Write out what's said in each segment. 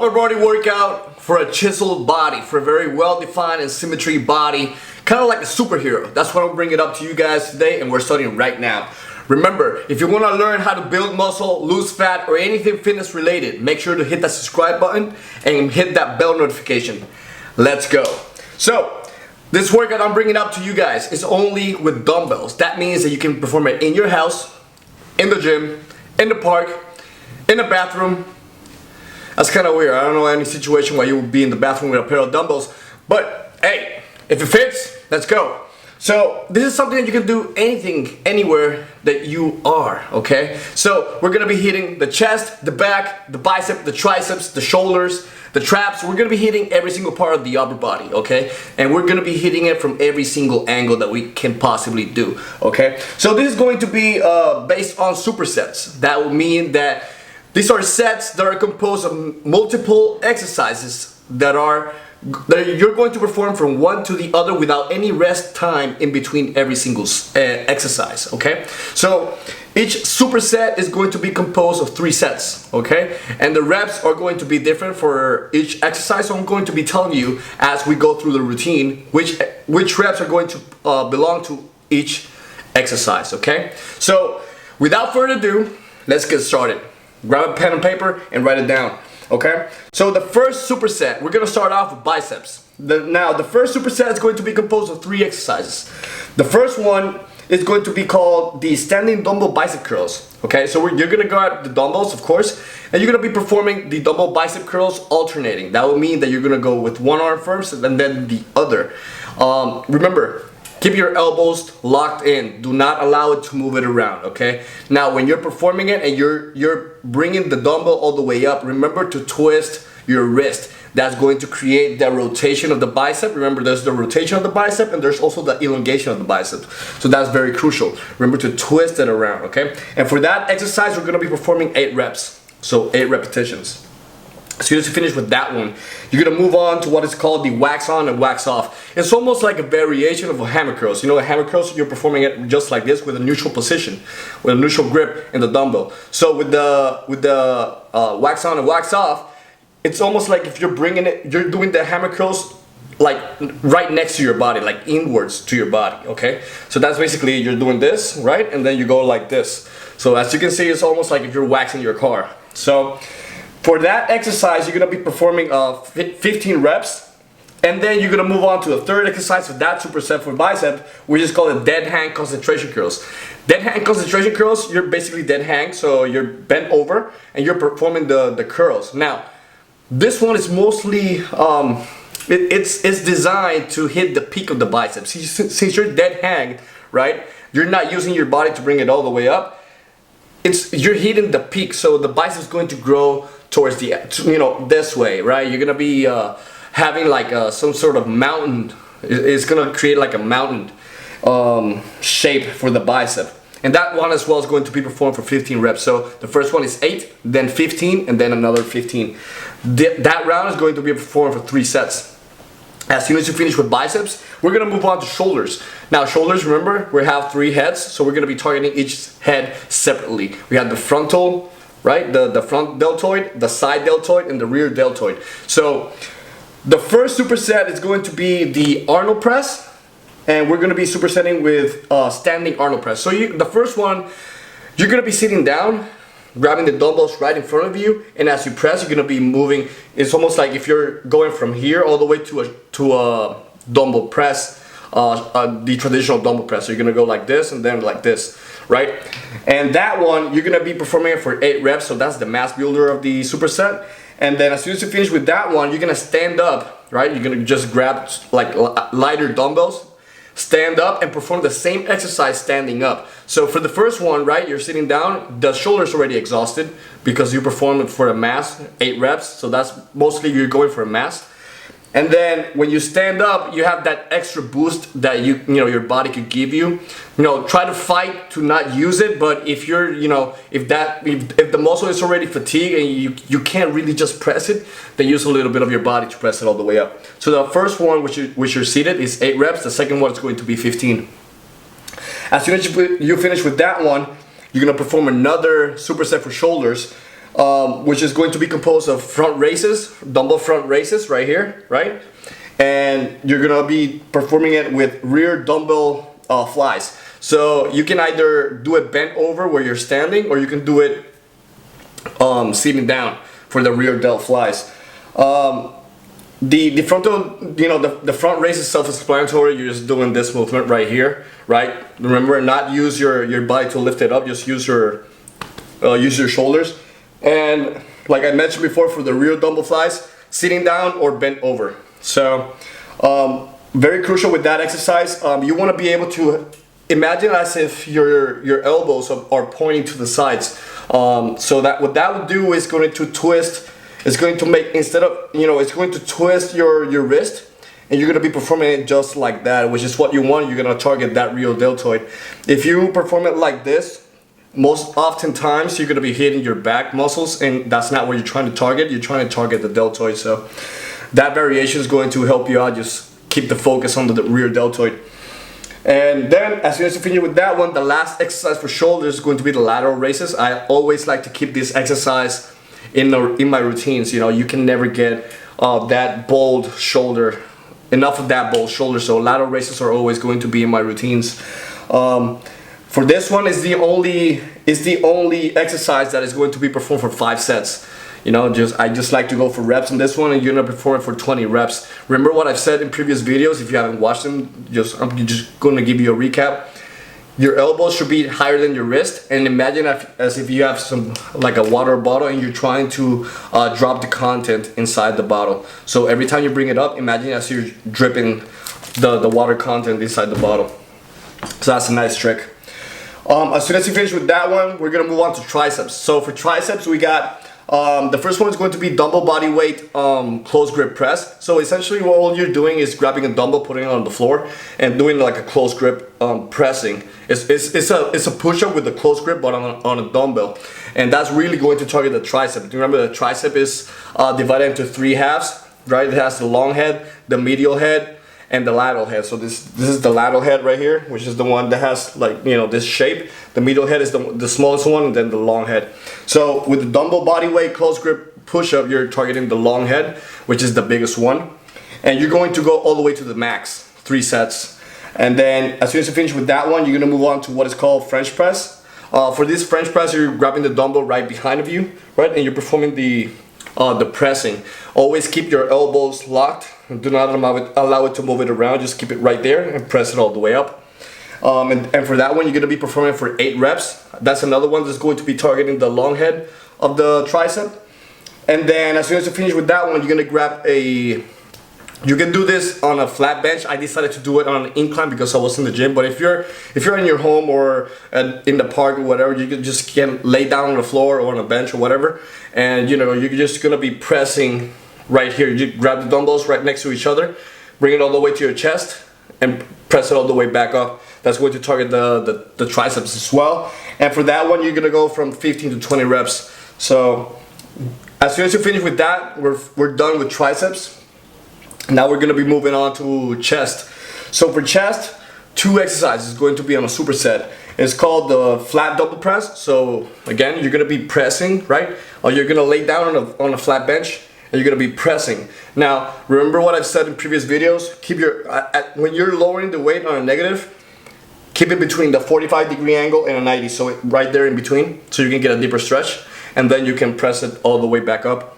Upper body workout for a chiseled body, for a very well-defined and symmetry body, kind of like a superhero. That's what I'm bringing up to you guys today, and we're starting right now. Remember, if you want to learn how to build muscle, lose fat, or anything fitness related, make sure to hit that subscribe button and hit that bell notification. Let's go. So, this workout I'm bringing up to you guys is only with dumbbells. That means that you can perform it in your house, in the gym, in the park, in the bathroom. That's kind of weird. I don't know any situation where you would be in the bathroom with a pair of dumbbells, but hey, if it fits, let's go. So this is something that you can do anything, anywhere that you are, okay? So we're gonna be hitting the chest, the back, the bicep, the triceps, the shoulders, the traps. We're gonna be hitting every single part of the upper body, okay? And we're gonna be hitting it from every single angle that we can possibly do, okay? So this is going to be based on supersets. That will mean that these are sets that are composed of multiple exercises that you're going to perform from one to the other without any rest time in between every single exercise, okay? So each superset is going to be composed of 3 sets, okay? And the reps are going to be different for each exercise, so I'm going to be telling you as we go through the routine which reps are going to belong to each exercise, okay? So without further ado, let's get started. Grab a pen and paper and write it down, okay? So the first superset, we're gonna start off with biceps. Now, the first superset is going to be composed of 3 exercises. The first one is going to be called the standing dumbbell bicep curls, okay? So you're gonna grab the dumbbells, of course, and you're gonna be performing the dumbbell bicep curls alternating. That will mean that you're gonna go with one arm first and then the other. Remember, keep your elbows locked in. Do not allow it to move it around, okay? Now, when you're performing it and you're bringing the dumbbell all the way up, remember to twist your wrist. That's going to create the rotation of the bicep. Remember, there's the rotation of the bicep and there's also the elongation of the bicep. So that's very crucial. Remember to twist it around, okay? And for that exercise, we're gonna be performing 8 reps. So 8 repetitions. As soon as you finish with that one, you're gonna move on to what is called the wax on and wax off. It's almost like a variation of a hammer curls. You know, a hammer curls, you're performing it just like this with a neutral position, with a neutral grip in the dumbbell. So with the wax on and wax off, it's almost like if you're bringing it, you're doing the hammer curls like right next to your body, like inwards to your body, okay? So that's basically, you're doing this, right? And then you go like this. So as you can see, it's almost like if you're waxing your car. So for that exercise, you're gonna be performing 15 reps, and then you're gonna move on to the third exercise of that superset for bicep, which is called the dead hang concentration curls. Dead hang concentration curls, you're basically dead hang, so you're bent over and you're performing the curls. Now, this one is mostly, it's designed to hit the peak of the biceps. Since you're dead hang, right, you're not using your body to bring it all the way up. You're hitting the peak, so the biceps is going to grow towards the, you know, this way, right? You're gonna be having like some sort of mountain. It's gonna create like a mountain shape for the bicep, and that one as well is going to be performed for 15 reps. So the first one is 8, then 15, and then another 15. That round is going to be performed for 3 sets. As soon as you finish with biceps, we're gonna move on to shoulders. Now, shoulders, remember, we have 3 heads, so we're gonna be targeting each head separately. We have the frontal, right? The front deltoid, the side deltoid, and the rear deltoid. So the first superset is going to be the Arnold press, and we're gonna be supersetting with standing Arnold press. So the first one, you're gonna be sitting down, grabbing the dumbbells right in front of you, and as you press, you're gonna be moving. It's almost like if you're going from here all the way to a dumbbell press, the traditional dumbbell press. So you're gonna go like this and then like this, right? And that one, you're gonna be performing it for 8 reps, so that's the mass builder of the superset. And then as soon as you finish with that one, you're gonna stand up, right? You're gonna just grab like lighter dumbbells, stand up and perform the same exercise standing up. So for the first one, right, you're sitting down, the shoulder's already exhausted because you performed it for a mass, 8 reps, so that's mostly you're going for a mass. And then when you stand up, you have that extra boost that you know your body could give you. You know, try to fight to not use it, but if you're, you know, if the muscle is already fatigued and you can't really just press it, then use a little bit of your body to press it all the way up. So the first one, which you're seated, is 8 reps. The second one is going to be 15. As soon as you finish with that one, you're gonna perform another superset for shoulders. which is going to be composed of front raises, dumbbell front raises right here, right? And you're gonna be performing it with rear dumbbell flies. So you can either do it bent over where you're standing, or you can do it sitting down for the rear delt flies. The frontal, you know, the front raise is self-explanatory. You're just doing this movement right here, right? Remember, not use your body to lift it up. Just use your shoulders. And like I mentioned before, for the rear dumbbell flies, sitting down or bent over. So very crucial with that exercise. You want to be able to imagine as if your elbows are pointing to the sides. So that what that would do is going to twist. It's going to make, instead of, you know, it's going to twist your wrist, and you're going to be performing it just like that, which is what you want. You're going to target that real deltoid. If you perform it like this, most oftentimes you're going to be hitting your back muscles, and that's not what you're trying to target. You're trying to target the deltoid. So that variation is going to help you out. Just keep the focus on the rear deltoid. And then as soon as you finish with that one, the last exercise for shoulders is going to be the lateral raises. I always like to keep this exercise in my routines. You know, you can never get that bold shoulder, enough of that bold shoulder. So lateral raises are always going to be in my routines. For this one, is the only exercise that is going to be performed for 5 sets. You know, I just like to go for reps on this one, and you're gonna perform it for 20 reps. Remember what I've said in previous videos? If you haven't watched them, I'm just gonna give you a recap. Your elbows should be higher than your wrist, and imagine as if you have like a water bottle, and you're trying to drop the content inside the bottle. So every time you bring it up, imagine as you're dripping the water content inside the bottle. So that's a nice trick. As soon as you finish with that one, we're gonna move on to triceps. So for triceps, we got the first one is going to be dumbbell body weight close grip press. So essentially what all you're doing is grabbing a dumbbell, putting it on the floor, and doing like a close grip pressing. It's a push-up with a close grip, but on a dumbbell. And that's really going to target the tricep. Remember, the tricep is divided into 3 halves, right? It has the long head, the medial head, and the lateral head. So this is the lateral head right here, which is the one that has, like, you know, this shape. The medial head is the smallest one, and then the long head. So with the dumbbell body weight close grip push-up, you're targeting the long head, which is the biggest one. And you're going to go all the way to the max, 3 sets. And then as soon as you finish with that one, you're gonna move on to what is called French press. For this French press, you're grabbing the dumbbell right behind of you, right? And you're performing the pressing. Always keep your elbows locked. Do not allow it to move it around. Just keep it right there and press it all the way up. And for that one, you're going to be performing for 8 reps. That's another one that's going to be targeting the long head of the tricep. And then as soon as you finish with that one, you're going to grab you can do this on a flat bench. I decided to do it on an incline because I was in the gym. But if you're in your home or in the park or whatever, you can just lay down on the floor or on a bench or whatever, and you know, you're just gonna be pressing right here. You grab the dumbbells right next to each other, bring it all the way to your chest, and press it all the way back up. That's going to target the triceps as well. And for that one, you're gonna go from 15 to 20 reps. So as soon as you finish with that, we're done with triceps. Now we're going to be moving on to chest. So for chest, 2 exercises going to be on a superset. It's called the flat double press. So again, you're going to be pressing, right? Or you're going to lay down on a flat bench, and you're going to be pressing. Now, remember what I've said in previous videos? Keep your when you're lowering the weight on a negative, keep it between the 45-degree angle and a 90. So right there in between, so you can get a deeper stretch, and then you can press it all the way back up.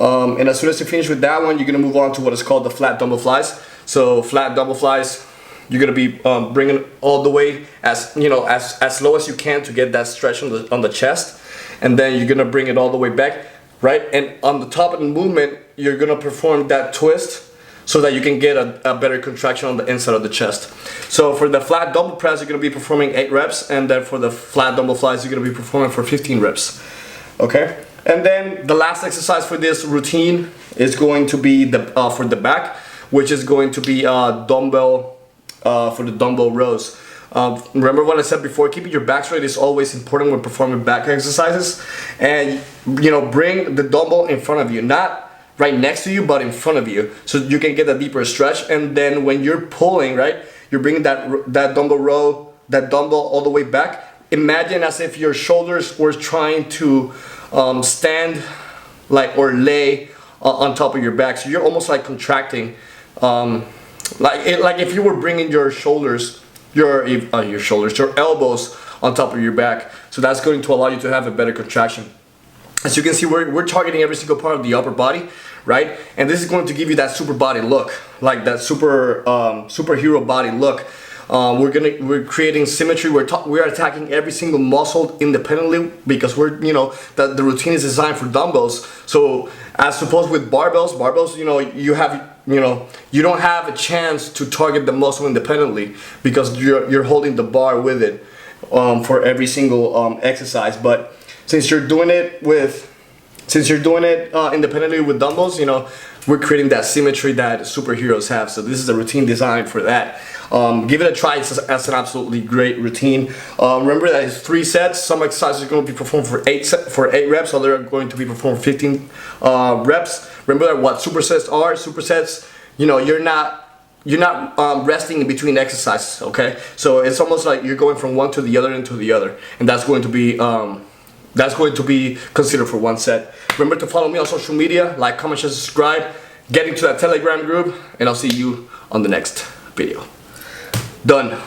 And as soon as you finish with that one, you're gonna move on to what is called the flat dumbbell flies. So flat dumbbell flies, you're gonna be bringing all the way as low as you can to get that stretch on the chest, and then you're gonna bring it all the way back, right? And on the top of the movement, you're gonna perform that twist so that you can get a better contraction on the inside of the chest. So for the flat dumbbell press, you're gonna be performing 8 reps, and then for the flat dumbbell flies, you're gonna be performing for 15 reps. Okay. And then the last exercise for this routine is going to be for the back, which is going to be dumbbell for the dumbbell rows. Remember what I said before, keeping your back straight is always important when performing back exercises. And you know, bring the dumbbell in front of you, not right next to you, but in front of you, so you can get a deeper stretch. And then when you're pulling, right, you're bringing that dumbbell row, that dumbbell all the way back, imagine as if your shoulders were trying to stand like or lay on top of your back. So you're almost like contracting, like if you were bringing your shoulders, your elbows on top of your back. So that's going to allow you to have a better contraction. As you can see, we're targeting every single part of the upper body, right? And this is going to give you that super body look, like that superhero body look. We're creating symmetry. We're attacking every single muscle independently, because the routine is designed for dumbbells. So as opposed with barbells, you don't have a chance to target the muscle independently, because you're holding the bar with it for every single exercise. But since you're doing it independently with dumbbells, we're creating that symmetry that superheroes have. So this is a routine designed for that. Give it a try. It's an absolutely great routine. Remember that it's 3 sets. Some exercises are going to be performed for 8 reps. Other are going to be performed 15 reps. Remember that what supersets are. Supersets, you're not resting in between exercises. Okay, so it's almost like you're going from one to the other into the other, and that's going to be considered for 1 set. Remember to follow me on social media, like, comment, share, subscribe, get into that Telegram group, and I'll see you on the next video. Done.